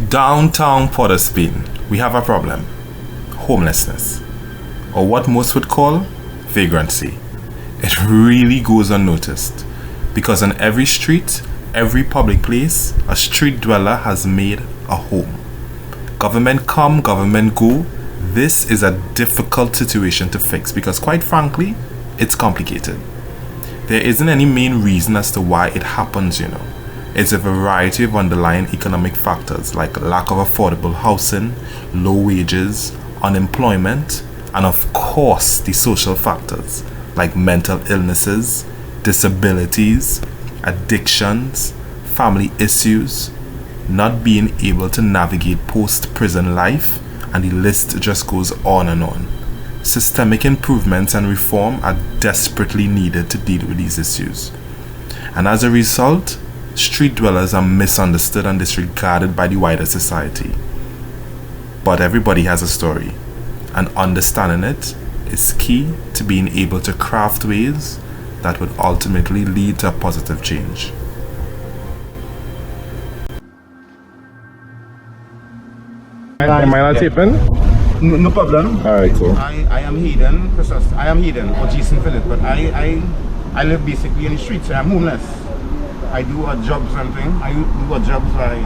Downtown Port of Spain, we have a problem. Homelessness, or what most would call vagrancy. It really goes unnoticed because on every street, every public place, a street dweller has made a home. Government come, government go. This is a difficult situation to fix because quite frankly, it's complicated. There isn't any main reason as to why it happens, It's a variety of underlying economic factors like lack of affordable housing, low wages, unemployment, and of course the social factors like mental illnesses, disabilities, addictions, family issues, not being able to navigate post-prison life, and the list just goes on and on. Systemic improvements and reform are desperately needed to deal with these issues. And as a result, street dwellers are misunderstood and disregarded by the wider society. But everybody has a story, and understanding it is key to being able to craft ways that would ultimately lead to a positive change. Am I not taping? No problem. Alright, cool. I am Hayden, or Jason Phillip, but I live basically in the streets. I'm homeless. I do odd jobs and things. I do odd jobs like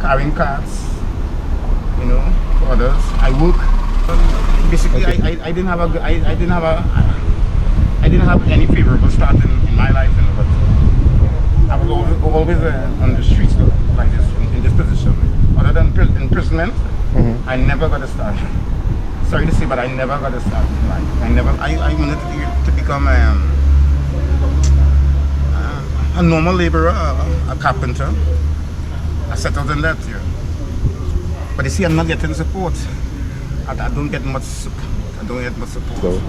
carrying carts, for others. I work. Basically, okay. I didn't have any favorable start in my life, but I was always on the streets like this, in this position. Other than imprisonment, I never got a start. Sorry to say, but I never got a start in life. I wanted to become a normal laborer, a carpenter. I settled in that here. But you see, I'm not getting support. I don't get much support. So.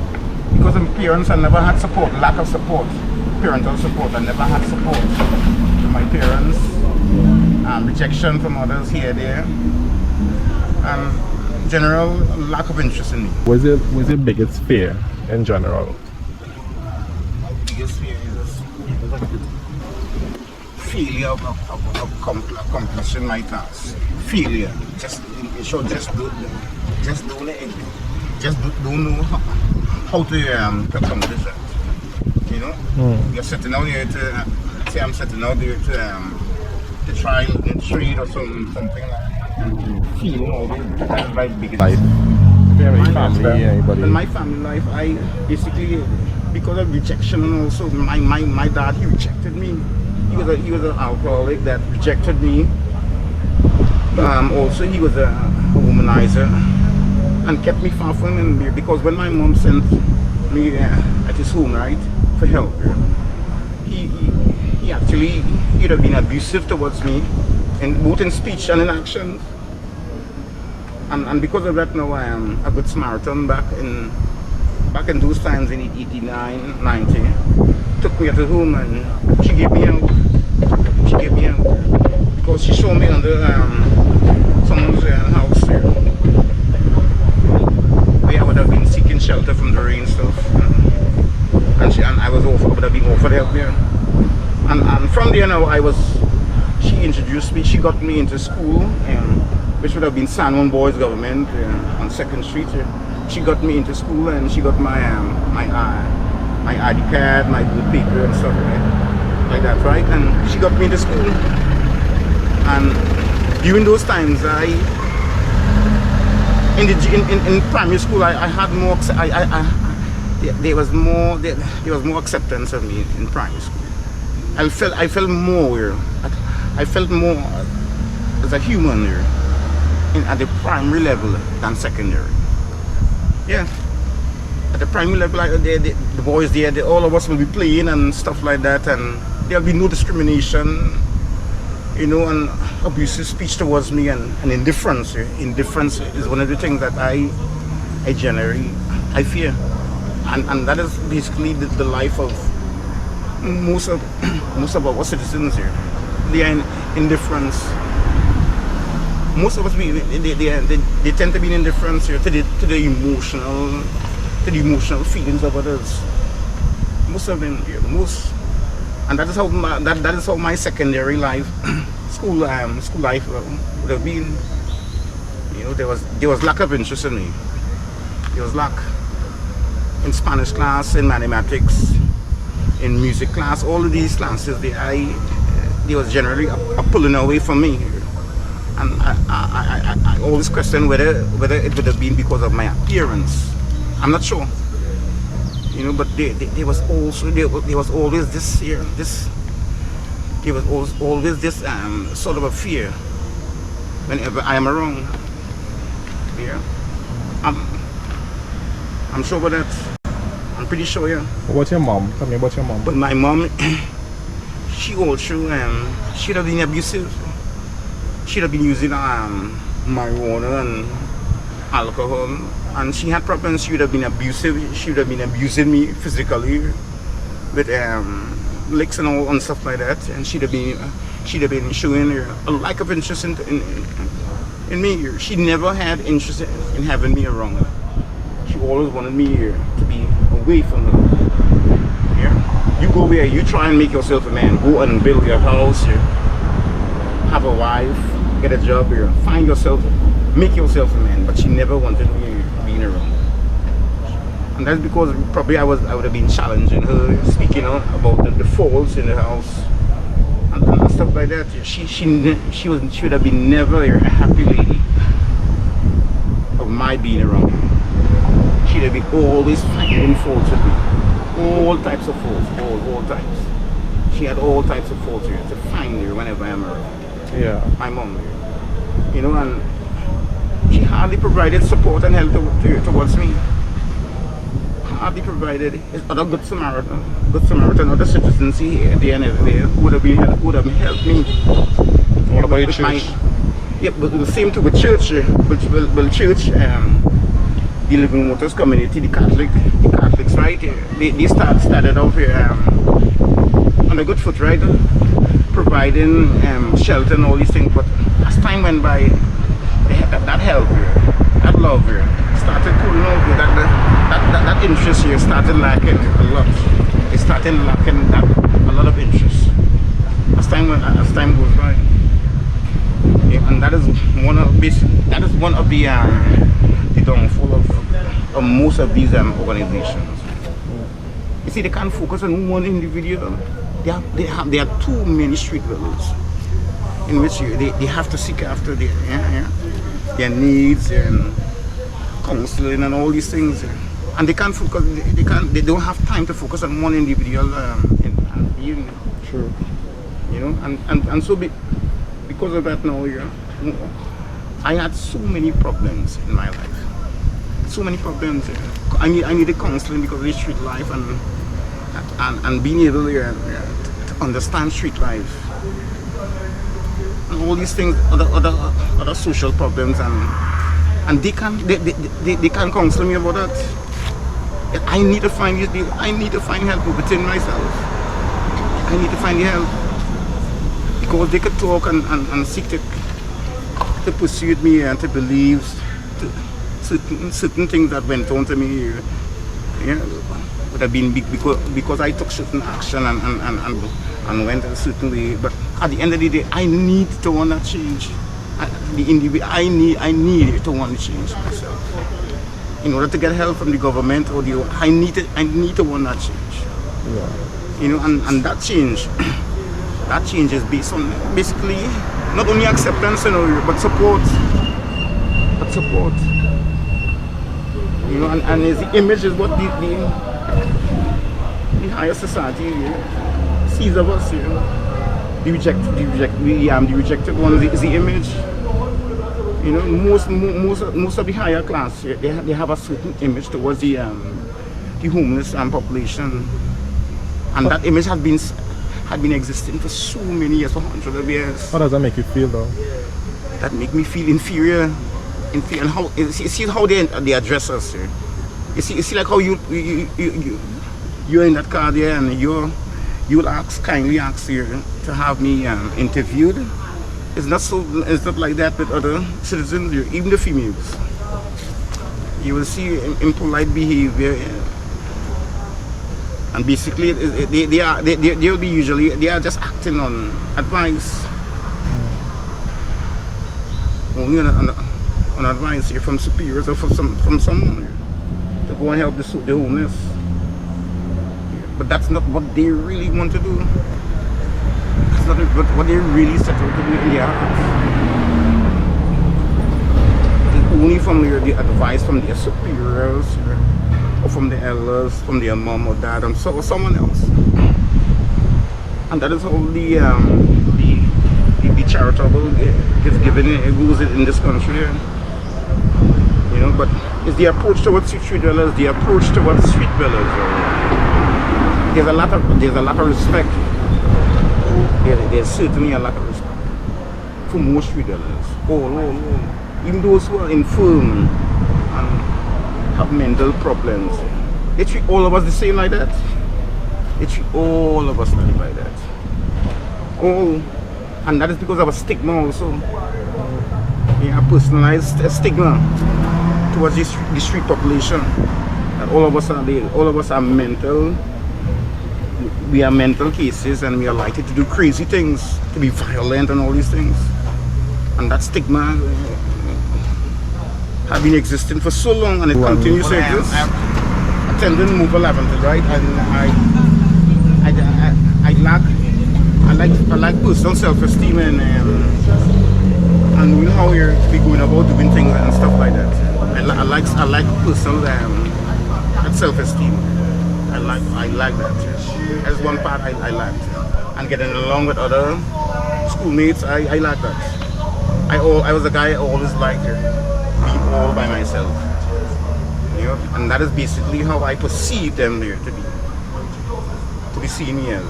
Because of my parents, I never had support. Lack of support. Parental support. I never had support from my parents. Rejection from others here, there. And general lack of interest in me. What's your biggest fear in general? My biggest fear is failure of accomplishing my task. Failure. Just don't know how to accomplish it. You're sitting out here to say I'm sitting out there to try and trade or something like that. Feeling all this. That's my biggest life. In my family life, I basically, because of rejection and also my dad, he rejected me. He was an alcoholic that rejected me. Also, he was a womanizer and kept me far from him because when my mom sent me at his home, right, for help, he actually he'd have been abusive towards me, both in speech and in action. And because of that, now I am a good Samaritan back in those times in 89, 90. Took me at the home and she gave me help. Because she saw me under someone's house there. Where I would have been seeking shelter from the rain stuff. And I would have been offered help there. And from there now she introduced me, she got me into school, which would have been San Juan Boys Government on 2nd Street. She got me into school and she got my ID card, my blue paper and stuff like that, right? And she got me into school. And during those times, in primary school, I had more. There was more acceptance of me in primary school. I felt more. I felt more as a human here at the primary level than secondary. Yeah. At the primary level, the boys there, all of us will be playing and stuff like that, and there'll be no discrimination, and abusive speech towards me and indifference. Indifference is one of the things that I fear, and that is basically the life of most of our citizens here. They are in indifference. Most of us, they tend to be in indifference here to the emotional feelings of others. Most of them, and that is how my secondary life school life would have been. You know, there was lack of interest in me. There was lack in Spanish class, in mathematics, in music class. All of these classes, there was generally a pulling away from me. And I always question whether it would have been because of my appearance. I'm not sure. You know, but there was always this here, there was always this sort of a fear whenever I am around. Yeah, I'm sure about that. I'm pretty sure, yeah. What about your mom? Tell me about your mom. But my mom, she also she'd have been abusive. She'd have been using marijuana and alcohol, and she had problems. She would have been abusive. She would have been abusing me physically with licks and all and stuff like that. And she'd have been showing a lack of interest in me. She never had interest in having me around. She always wanted me to be away from her. Yeah, you go where you try and make yourself a man. Go and build your house. Have a wife. Get a job here. Find yourself. Make yourself a man. But she never wanted me being around. And that's because probably I would have been challenging her, speaking out about the faults in the house and stuff like that. She would have been never a happy lady of my being around. She'd have been always finding faults with me. All types of faults, all types. She had all types of faults here to find her whenever I'm around. Yeah. My mom, you know, and she hardly provided support and help towards me. Hardly provided other good Samaritan, other citizens here, there and everywhere would have helped me. What about your church? Yeah, but the same to the church. Well, church, the Living Waters community, the Catholics, right? They started off here on a good foot, right? Providing shelter and all these things, but as time went by, that help here, that love here started cooling over. That interest here started lacking a lot. It started lacking a lot of interest as time goes by. Yeah, and that is one of the downfall of most of these organizations. You see, they can't focus on one individual. There are too many street dwellers in which they have to seek after their needs and counseling and all these things, and they can't focus. They don't have time to focus on one individual. True. You know, and so because of that now, I had so many problems in my life. So many problems. I needed counseling because of the street life and being able to understand street life and all these things, other social problems, and they can't counsel me about that. I need to find help within myself. I need to find the help because they could talk and seek to persuade me and to believe certain things that went on to me. Would have been because I took certain action and went a certain way. But at the end of the day, I need to want to change. I need to want to change myself. In order to get help from the government or I need to want to change. Yeah. You know, and that change is based on basically not only acceptance, but support. You know, and the image is what the higher society sees of us. The rejected one is the image. You know, most of the higher class, they have a certain image towards the homeless population, and that image had been existing for so many years, for hundreds of years. How does that make you feel, though? That make me feel inferior. And how you see how they address us. You see like how you're in that car there, and you'll kindly ask here to have me interviewed. It's not like that with other citizens, even the females. You will see impolite behavior, and basically they are just acting on advice. only an advice here from superiors or from someone to go and help the homeless. But that's not what they really want to do. That's not what they really set out to do in their hearts. It's only from the advice from their superiors or from the elders, from their mom or dad or someone else. And that is how the charitable is given, it goes in this country. You know, but it's the approach towards street dwellers, the approach towards street dwellers. There's a lot of respect. There's certainly a lot of respect for most street dwellers. All. Even those who are infirm and have mental problems. They treat all of us the same like that. They treat all of us like that. All. And that is because of a stigma also. Yeah, personalized stigma towards the street population. That all of us are mental. We are mental cases and we are likely to do crazy things, to be violent and all these things. And that stigma has been existing for so long and it continues to exist. I attended Move 11, right? And I like personal self-esteem and you know how you're to be going about doing things and stuff like that. I like personal self-esteem. I like that. That's one part I liked. And getting along with other schoolmates, I like that. I was a guy I always liked being all by myself. You know, and that is basically how I perceive them there to be seen here.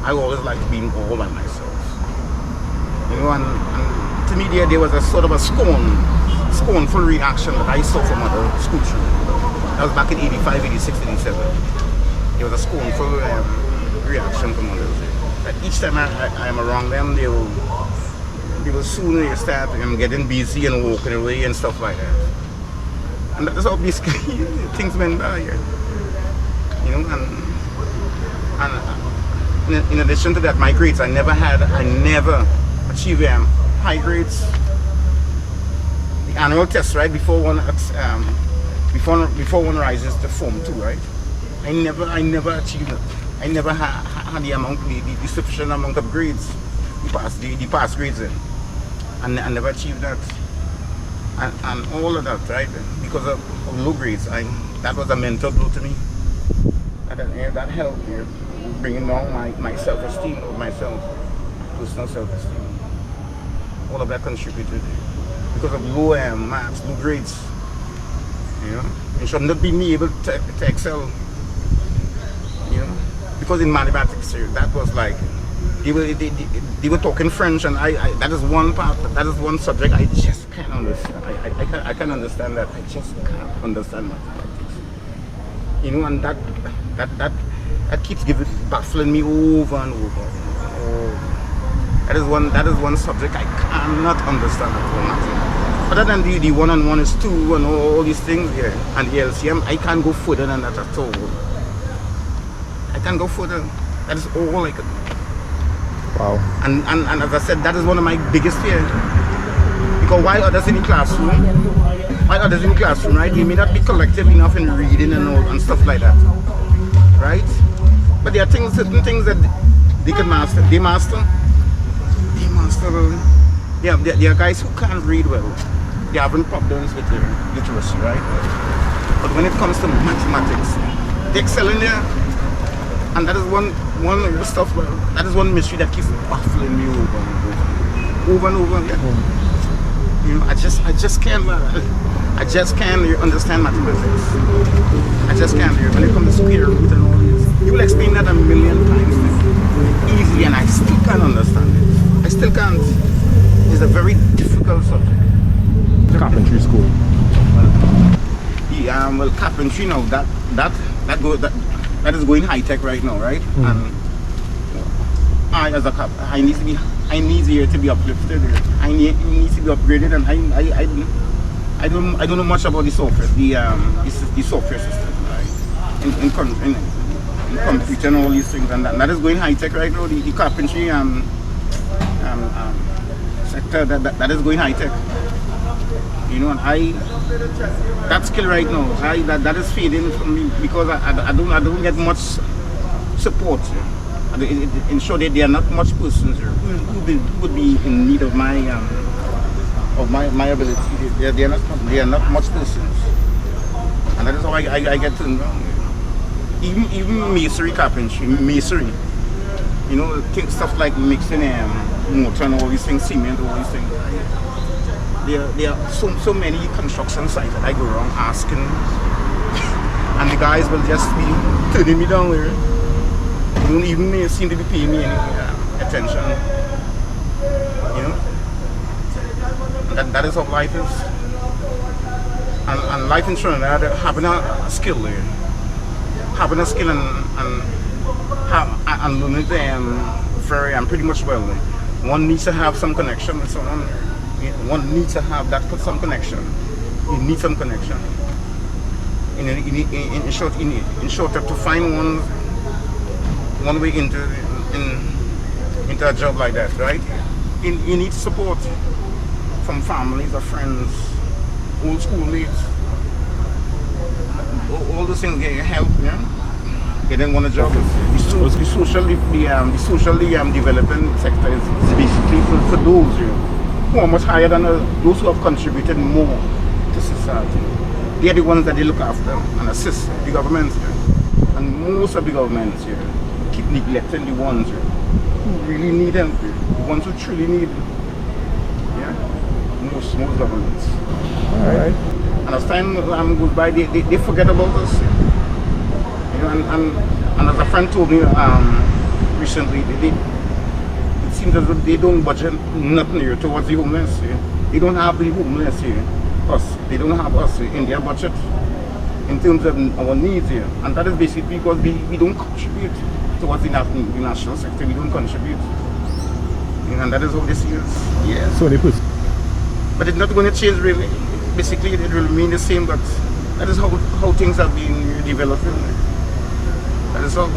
I always liked being all by myself. You know, and to me there was a sort of a scornful reaction that I saw from other school children. That was back in 85, 86, 87. There was a scornful reaction from others. That each time I am around them, they will soon start getting busy and walking away and stuff like that. And that is how basically things went by here. You know, and in addition to that, my grades, I never achieved high grades. The annual test, right, before one rises to Form 2, right? I never achieved it. I never had the sufficient amount of grades, the pass grades in. And I never achieved that. And all of that, right? Because of low grades, that was a mental blow to me. That helped here, bringing down my self-esteem of myself, personal self-esteem. All of that contributed because of low marks, low grades. You know, it should not be me able to excel. You know, because in mathematics, that was like they were talking French, and that is one part, that is one subject I just can't understand. I can't understand that. I just can't understand mathematics. You know, and that keeps baffling me over and over. Oh, that is one subject I cannot understand at all. Other than the one-on-one is 2 and all these things here, and the LCM, I can't go further than that at all. I can't go further. That is all I can do. Wow. And as I said, that is one of my biggest fears. Because while others in the classroom, right, they may not be collective enough in reading and all and stuff like that, right? But there are certain things that they can master. They master. There are guys who can't read well. They're having problems with their literacy, right? But when it comes to mathematics, they excel in there. And that is one stuff. That is one mystery that keeps baffling me over and over again. You know, I just can't understand mathematics. I just can't. When it comes to square root and all this, you will explain that a million times easily, and I still can't understand it. I still can't. It's a very difficult subject. Carpentry school. Yeah, well, carpentry now that is going high tech right now, right? And I, as a carpenter, I need here to be uplifted. I need to be upgraded, and I don't know much about the software, the software system, right? In computer and all these things, and that is going high tech right now. The carpentry sector that is going high tech. You know, and that skill right now, that is fading from me because I don't get much support. In short, there are not much persons who would be in need of my ability. They are not much persons, and that is how I get to know. Even masonry, carpentry, masonry. You know, stuff like mixing mortar and all these things, cement, all these things. There are so many construction sites that I go around asking, and the guys will just be turning me down there. They don't even seem to be paying me any attention. You know, that is how life is. And life in Trinidad, having a skill there, having a skill and learning it pretty much well. One needs to have some connection with someone. One needs to have some connection. You need some connection. In short, to find one way into a job like that, right? You need support from families or friends, old school mates. All those things get help, yeah. Getting one a job. The socially developing sector is basically for those who are much higher than those who have contributed more to society. They are the ones that they look after and assist the government. And most of the governments keep neglecting the ones who really need help, the ones who truly need. Yeah, most governments. All right. And as time goes by, they forget about us. You know, and as a friend told me recently, it seems as if they don't budget nothing here towards the homeless. They don't have the homeless here. They don't have us in their budget in terms of our needs here. And that is basically because we don't contribute towards the national sector. We don't contribute. And that is how this is. Yeah. So they put. But it's not going to change really. Basically, it will remain the same, but that is how things have been developing. That is all.